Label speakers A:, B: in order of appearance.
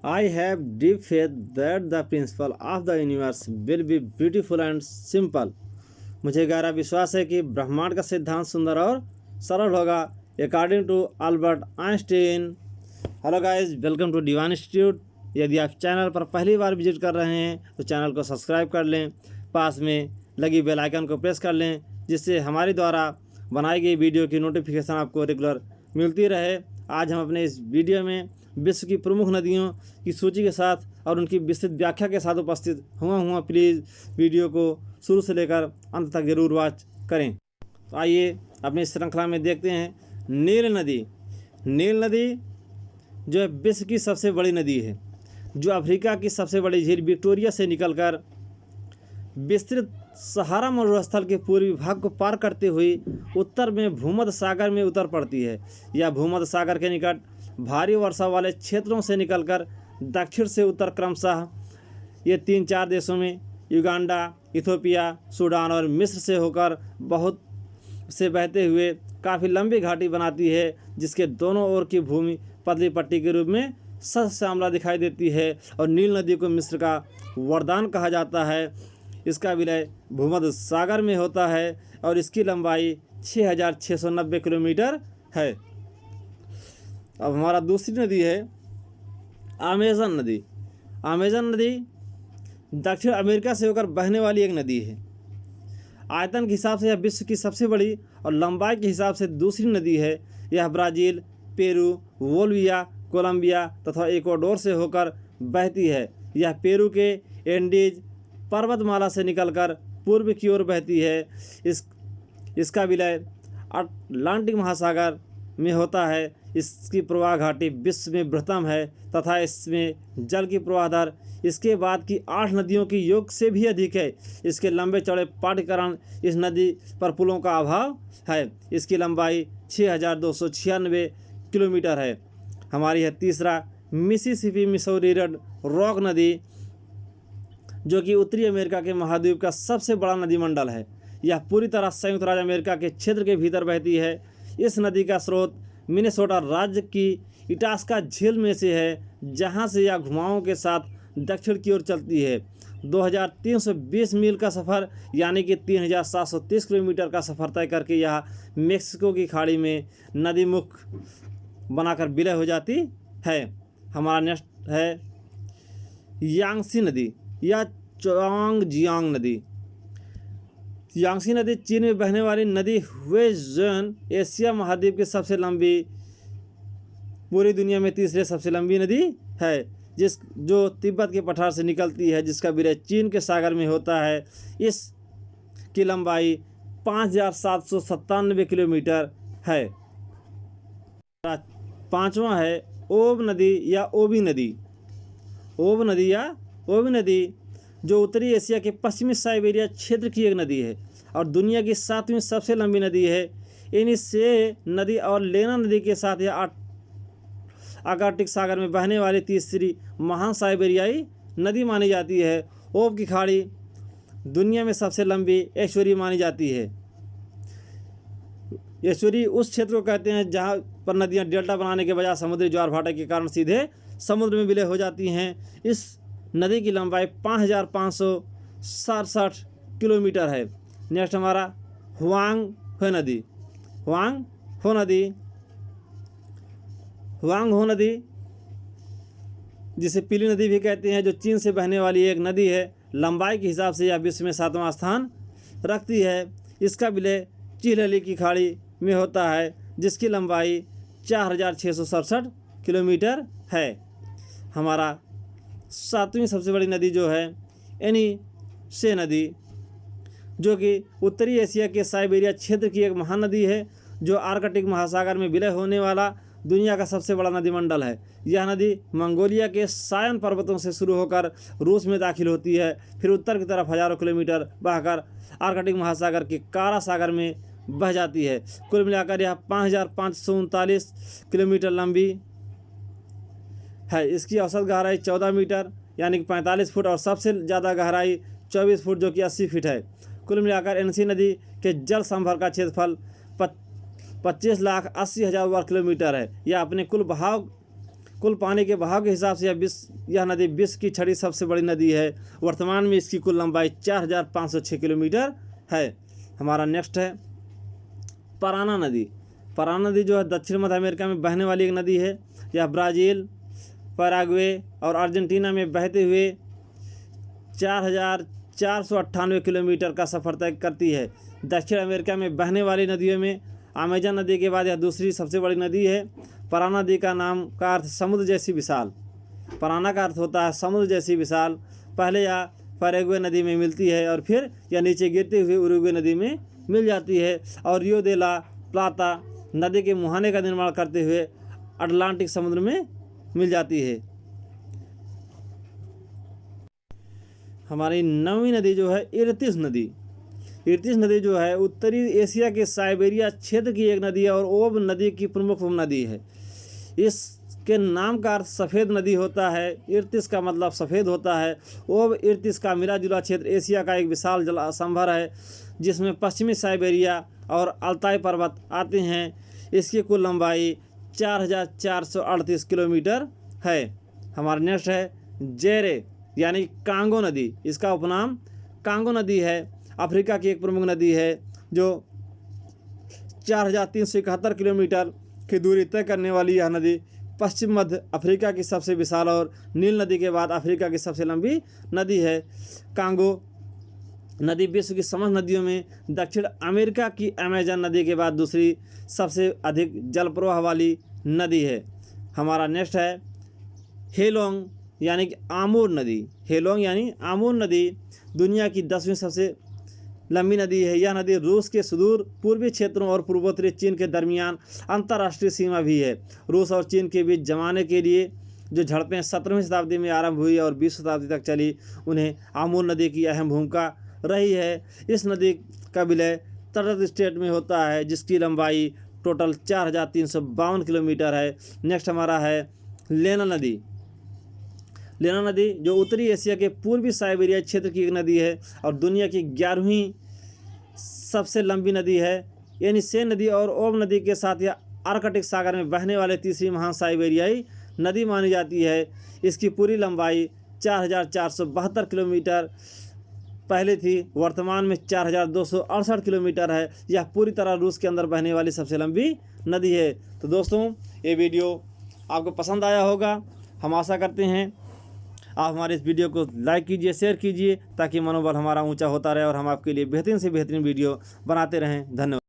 A: I have deep faith that the principle of the universe will be beautiful and simple. मुझे गहरा विश्वास है कि ब्रह्मांड का सिद्धांत सुंदर और सरल होगा। According to Albert Einstein. Hello guys, welcome to Divine Institute. यदि आप चैनल पर पहली बार विजिट कर रहे हैं तो चैनल को सब्सक्राइब कर लें, पास में लगी बेल आइकन को प्रेस कर लें, जिससे हमारे द्वारा बनाई गई वीडियो की नोटिफिकेशन आपको रेगुलर मिलती रहे। आज हम अपने इस वीडियो में विश्व की प्रमुख नदियों की सूची के साथ और उनकी विस्तृत व्याख्या के साथ उपस्थित हुआ। प्लीज़ वीडियो को शुरू से लेकर अंत तक जरूर वॉच करें। तो आइए अपनी इस श्रृंखला में देखते हैं नील नदी। नील नदी जो है विश्व की सबसे बड़ी नदी है, जो अफ्रीका की सबसे बड़ी झील विक्टोरिया से निकलकर विस्तृत सहारा मरुस्थल के पूर्वी भाग को पार करते हुए उत्तर में भूमध्य सागर में उतर पड़ती है। यह भूमध्य सागर के निकट भारी वर्षा वाले क्षेत्रों से निकलकर दक्षिण से उत्तर क्रमशः ये 3-4 देशों में युगांडा, इथियोपिया, सूडान और मिस्र से होकर बहुत से बहते हुए काफ़ी लंबी घाटी बनाती है, जिसके दोनों ओर की भूमि पतली पट्टी के रूप में श्यामला दिखाई देती है। और नील नदी को मिस्र का वरदान कहा जाता है। इसका विलय भूमध्य सागर में होता है और इसकी लंबाई 6,690 किलोमीटर है। अब हमारा दूसरी नदी है अमेज़न नदी। अमेज़न नदी दक्षिण अमेरिका से होकर बहने वाली एक नदी है। आयतन के हिसाब से यह विश्व की सबसे बड़ी और लंबाई के हिसाब से दूसरी नदी है। यह ब्राज़ील, पेरू, बोलिविया, कोलंबिया तथा इक्वाडोर से होकर बहती है। यह पेरू के एंडीज पर्वतमाला से निकलकर पूर्व की ओर बहती है। इसका विलय अटलांटिक महासागर में होता है। इसकी प्रवाह घाटी विश्व में बृहत्तम है तथा इसमें जल की प्रवाह दर इसके बाद की 8 नदियों की योग से भी अधिक है। इसके लंबे चौड़े पाट के कारण इस नदी पर पुलों का अभाव है। इसकी लंबाई 6,296 किलोमीटर है। हमारी है तीसरा मिसिसिपी मिसौरी रॉक नदी, जो कि उत्तरी अमेरिका के महाद्वीप का सबसे बड़ा नदी मंडल है। यह पूरी तरह संयुक्त राज्य अमेरिका के क्षेत्र के भीतर बहती है। इस नदी का स्रोत मिनेसोटा राज्य की इटास्का झील में से है, जहां से यह घुमावों के साथ दक्षिण की ओर चलती है। 2,320 मील का सफ़र यानी कि 3,730 किलोमीटर का सफ़र तय करके यह मेक्सिको की खाड़ी में नदी मुख बनाकर विलय हो जाती है। हमारा नेक्स्ट है यांगसी नदी या चोंगजियांग नदी। यांगसी नदी चीन में बहने वाली नदी हुएझन एशिया महाद्वीप की सबसे लंबी, पूरी दुनिया में तीसरे सबसे लंबी नदी है, जो तिब्बत के पठार से निकलती है, जिसका विलय चीन के सागर में होता है। इसकी लंबाई 5,797 किलोमीटर है। पांचवा है ओब नदी या ओबी नदी। ओब नदी या ओबी नदी जो उत्तरी एशिया के पश्चिमी साइबेरिया क्षेत्र की एक नदी है और दुनिया की 7वीं सबसे लंबी नदी है। इनसे नदी और लेना नदी के साथ यह आर्कटिक सागर में बहने वाली तीसरी महान साइबेरियाई नदी मानी जाती है। ओब की खाड़ी दुनिया में सबसे लंबी एस्चुरी मानी जाती है। एस्चुरी उस क्षेत्र को कहते हैं जहां पर नदियां डेल्टा बनाने के बजाय समुद्री ज्वार भाटे के कारण सीधे समुद्र में विलय हो जाती हैं। इस नदी की लंबाई 5,567 किलोमीटर है। नेक्स्ट हमारा हुआंग हो नदी। हुआंग हो नदी जिसे पीली नदी भी कहते हैं, जो चीन से बहने वाली एक नदी है। लंबाई के हिसाब से यह विश्व में 7वां स्थान रखती है। इसका विलय चिलहली की खाड़ी में होता है, जिसकी लंबाई 4,667 किलोमीटर है। हमारा 7वीं सबसे बड़ी नदी जो है एनीसे नदी, जो कि उत्तरी एशिया के साइबेरिया क्षेत्र की एक महान नदी है, जो आर्कटिक महासागर में विलय होने वाला दुनिया का सबसे बड़ा नदी मंडल है। यह नदी मंगोलिया के सायन पर्वतों से शुरू होकर रूस में दाखिल होती है, फिर उत्तर की तरफ हजारों किलोमीटर बहकर आर्कटिक महासागर के कारा सागर में बह जाती है। कुल मिलाकर यह 5,539 किलोमीटर लंबी है। इसकी औसत गहराई 14 मीटर यानी कि 45 फुट और सबसे ज़्यादा गहराई 24 फुट जो कि 80 फीट है। कुल मिलाकर एनसी नदी के जल संभर का क्षेत्रफल 25,80,000 वर्ग किलोमीटर है। यह अपने कुल बहाव कुल पानी के बहाव के हिसाब से यह नदी विश्व की छठी सबसे बड़ी नदी है। वर्तमान में इसकी कुल लंबाई 4506 किलोमीटर है। हमारा नेक्स्ट है पराना नदी। पराना नदी जो है दक्षिण मध्य अमेरिका में बहने वाली एक नदी है। यह ब्राज़ील, पैराग्वे और अर्जेंटीना में बहते हुए 4498 किलोमीटर का सफ़र तय करती है। दक्षिण अमेरिका में बहने वाली नदियों में अमेजन नदी के बाद यह दूसरी सबसे बड़ी नदी है। पराना नदी का नाम का अर्थ समुद्र जैसी विशाल। पराना का अर्थ होता है समुद्र जैसी विशाल। पहले यह पैराग्वे नदी में मिलती है और फिर यह नीचे गिरते हुए उरुग्वे नदी में मिल जाती है और रियो दे ला प्लाता नदी के मुहाने का निर्माण करते हुए अटलांटिक समुद्र में मिल जाती है। हमारी 9वीं नदी जो है इर्तिश नदी। इर्तिश नदी जो है उत्तरी एशिया के साइबेरिया क्षेत्र की एक नदी है और ओब नदी की प्रमुख उपनदी है। इसके नाम का अर्थ सफ़ेद नदी होता है। इर्तिश का मतलब सफ़ेद होता है। ओब इर्तिश का मिला जुला क्षेत्र एशिया का एक विशाल जल संभर है जिसमें पश्चिमी साइबेरिया और अल्ताई पर्वत आते हैं। इसकी कुल लंबाई 4438 किलोमीटर है। हमारा नेक्स्ट है जेरे यानी कांगो नदी। इसका उपनाम कांगो नदी है। अफ्रीका की एक प्रमुख नदी है जो 4371 किलोमीटर की दूरी तय करने वाली यह नदी पश्चिम मध्य अफ्रीका की सबसे विशाल और नील नदी के बाद अफ्रीका की सबसे लंबी नदी है। कांगो नदी विश्व की समस्त नदियों में दक्षिण अमेरिका की अमेजन नदी के बाद दूसरी सबसे अधिक जल प्रवाह वाली नदी है। हमारा नेक्स्ट है हेलोंग यानी कि आमूर नदी। हेलोंग यानी आमूर नदी दुनिया की 10वीं सबसे लंबी नदी है। यह नदी रूस के सुदूर पूर्वी क्षेत्रों और पूर्वोत्तरी चीन के दरमियान अंतर्राष्ट्रीय सीमा भी है। रूस और चीन के बीच जमाने के लिए जो झड़पें 17वीं शताब्दी में आरंभ हुई और 20वीं शताब्दी तक चली, उन्हें आमूर नदी की अहम भूमिका रही है। इस नदी का विलय तटस्थ स्टेट में होता है जिसकी लंबाई टोटल 4352 किलोमीटर है। नेक्स्ट हमारा है लेना नदी। लेना नदी जो उत्तरी एशिया के पूर्वी साइबेरिया क्षेत्र की एक नदी है और दुनिया की 11वीं सबसे लंबी नदी है। यानी सेन नदी और ओब नदी के साथ यह आर्कटिक सागर में बहने वाले तीसरी महान साइबेरियाई नदी मानी जाती है। इसकी पूरी लंबाई 4472 किलोमीटर पहले थी, वर्तमान में 4268 किलोमीटर है। यह पूरी तरह रूस के अंदर बहने वाली सबसे लंबी नदी है। तो दोस्तों ये वीडियो आपको पसंद आया होगा। हम आशा करते हैं आप हमारे इस वीडियो को लाइक कीजिए, शेयर कीजिए ताकि मनोबल हमारा ऊंचा होता रहे और हम आपके लिए बेहतरीन से बेहतरीन वीडियो बनाते रहें। धन्यवाद।